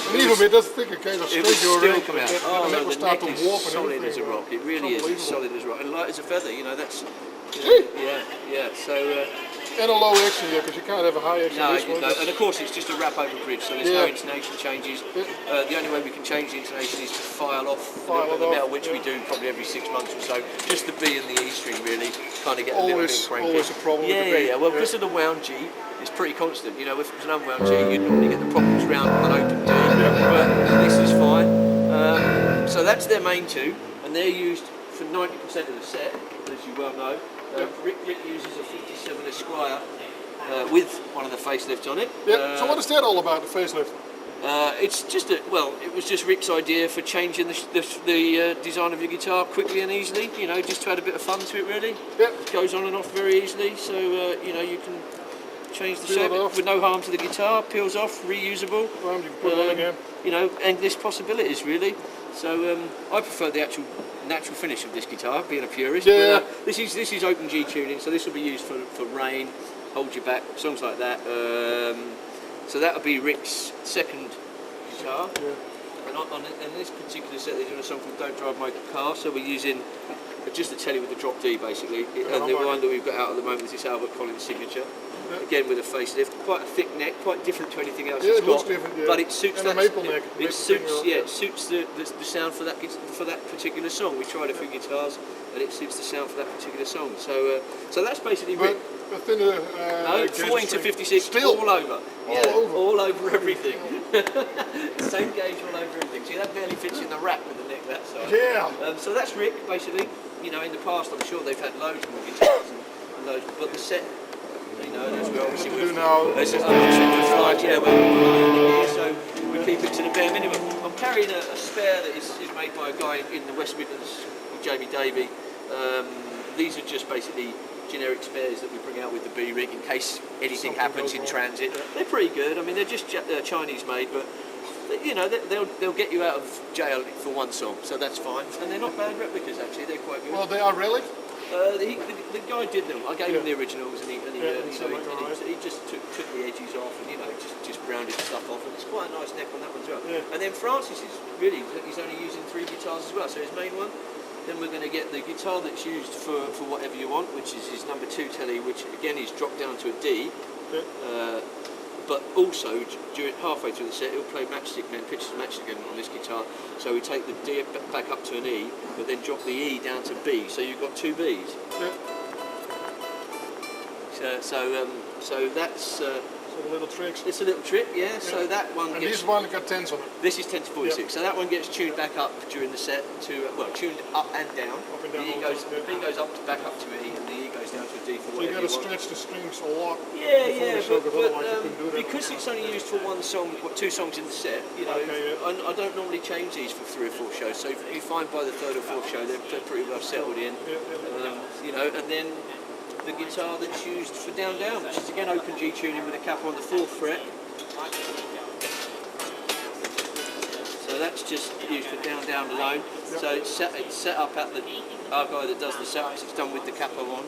And even with this thicker case of it would string, still come out. the neck will start to warp and solid everything. as a rock. It really is as solid as a rock, and light as a feather. You know, that's yeah. So. And a low action here, because you can't have a high action. No, and of course it's just a wrap over bridge, so there's no intonation changes. The only way we can change the intonation is to file off the metal, which we do probably every 6 months or so. Just the B and the E string really kind of get a little bit cranky. Always a problem with the B. Well, because of the wound G, it's pretty constant. You know, if it was an unwound G, you'd normally get the problems round an open D, but this is fine. So that's their main two, and they're used for 90% of the set, as you well know. Rick uses a 57 Esquire with one of the facelifts on it. So what is that all about, the facelift? It's just it was just Rick's idea for changing the design of your guitar quickly and easily. You know, just to add a bit of fun to it, really. It goes on and off very easily, so you know, you can change the shape with no harm to the guitar. Peels off, reusable. You can put it on again. You know, endless possibilities, really. So I prefer the actual natural finish of this guitar, being a purist. But, this is open G tuning, so this will be used for Rain, Hold You Back, songs like that. So that'll be Rick's second guitar. And on this particular set, they're doing a song called Don't Drive My Car, so we're using just a telly with a drop D basically. And the one that we've got out at the moment is this Albert Collins signature. Again with a facelift, quite a thick neck, quite different to anything else it's got. But it suits that. It suits the sound for that particular song. We tried a few guitars, and it suits the sound for that particular song. So that's basically Rick. No, 14 to 56, still all over. All over everything. Same gauge all over everything. See, that barely fits in the rack with the neck that side. So that's Rick, basically. You know, in the past, I'm sure they've had loads more guitars and loads, but the set, you know, as we obviously do now. So we keep it to the bare minimum. I'm carrying a spare that is made by a guy in the West Midlands called Jamie Davey. These are just basically generic spares that we bring out with the B-rig in case anything happens in transit. They're pretty good. I mean, they're just Chinese made, but you know, they'll get you out of jail for one song, so that's fine. And they're not bad replicas actually. They're quite good. Well, they are really. The guy did them. I gave him the originals, and he just took the edges off, and you know, just rounded stuff off, and it's quite a nice neck on that one as well. And then Francis is really, he's only using 3 guitars as well, so his main one. Then we're going to get the guitar that's used for whatever you want, which is his number 2 telly, which again is dropped down to a D. But also, halfway through the set, he'll play Matchstick Men, Pictures of Matchstick Men on this guitar. So we take the D back up to an E, but then drop the E down to B. So you've got 2 Bs. So that's. The little tricks. It's a little trick, so that one and gets... this one got 10s on it. This is 10 to 46, so that one gets tuned back up during the set to, tuned up and down. Up and down. The B goes back up to E, and the E goes down to a D for whatever you want. So you got to stretch the strings a lot. But because it's only used for one song, 2 songs in the set, you know, I don't normally change these for 3 or 4 shows, so you find by the 3rd or 4th show they're pretty well settled in, you know, and then the guitar that's used for down, which is again open G tuning with a cap on the 4th fret. So that's just used for down alone. So it's set up at our guy that does the setups. It's done with the capo on.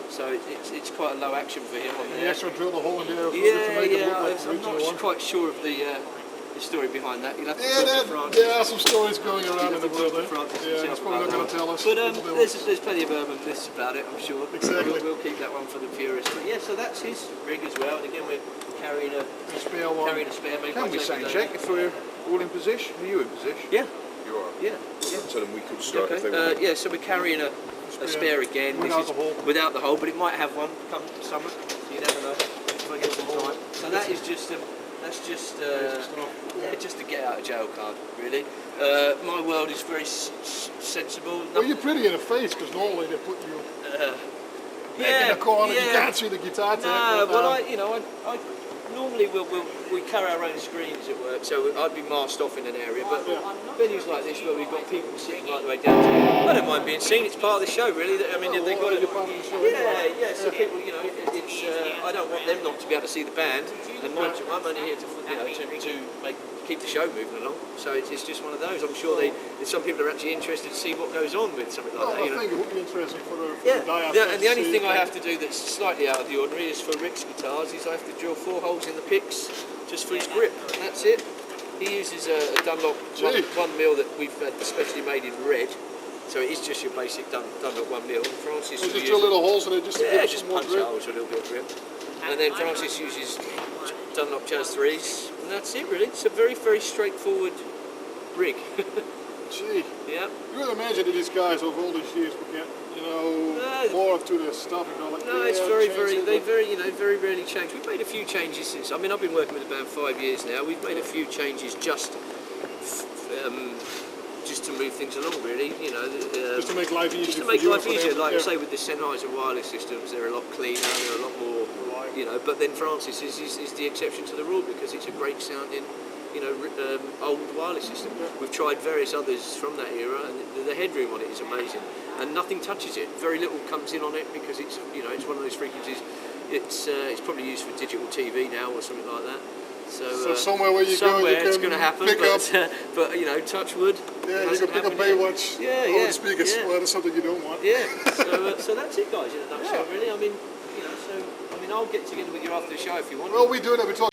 So it's quite a low action for him on there. You actually drilled a hole in there. I'm not quite sure of the story behind that. You'll have to talk to Francis. There are some stories going around in the world. He's probably not going to tell us. But there's plenty of urban myths about it, I'm sure. Exactly. We'll keep that one for the purists. But yeah, so that's his rig as well. And again, we're carrying a spare one. Can we sound check if we're all in position? Are you in position? Yeah. You are? Yeah. Tell them we could start if they want. Yeah, so we're carrying a spare again. Without the hole, but it might have one come summer. So you never know. If I get some time. So that is just just a get out of jail card, really. My world is very sensible. Well, you're pretty in the face because normally they put you in the corner. You can't see the guitar. I normally we carry our own screens at work, so I'd be masked off in an area. But venues like this where we've got people sitting right the way down to I don't mind being seen. It's part of the show, really. I mean, they've got to be part of the show. Yeah. So people, you know, it's I don't want them not to be able to see the band, and mind you, I'm only here to keep the show moving along. So it's just one of those. I'm sure some people are actually interested to see what goes on with something like that. I think it would be interesting for the diaphragm. And the only thing I have to do that's slightly out of the ordinary is for Rick's guitars is I have to drill 4 holes in the picks just for his grip, and that's it. He uses a Dunlop Gee. 1mm that we've had specially made in red. So it is just your basic Dunlop 1mm. Francis So will just use drill little holes in it just to yeah, give it just some more punch grip. holes for a little bit of grip. And then Francis uses Dunlop Jazz 3s, and that's it really. It's a very, very straightforward rig. Gee, Yeah. you would imagine that these guys over all these years would get, you know, more to the stuff. You know, like, No, yeah, it's very, change very, it, they but- very, you know, very rarely change. We've made a few changes since. I mean, I've been working with the band 5 years now. We've made a few changes just to move things along, really. You know, just to make life easier. just to for make you life and for easier. them, Like yeah. I say, with the Sennheiser wireless systems, they're a lot cleaner. They're a lot more, you know. But then Francis is the exception to the rule because it's a great sounding, you know, old wireless system. We've tried various others from that era, and the headroom on it is amazing, and nothing touches it. Very little comes in on it because it's, you know, it's one of those frequencies. It's probably used for digital TV now or something like that. So somewhere where you go, you it's can going to happen. pick up. But you know, touch wood. Yeah, it you hasn't can pick up happened yet. Baywatch Yeah, over yeah, the speakers. yeah. Well, that's something you don't want. Yeah. So that's it, guys. In a nutshell, Yeah. really. I mean, you know, I'll get together with you after the show if you want. Well, we do that. We talk.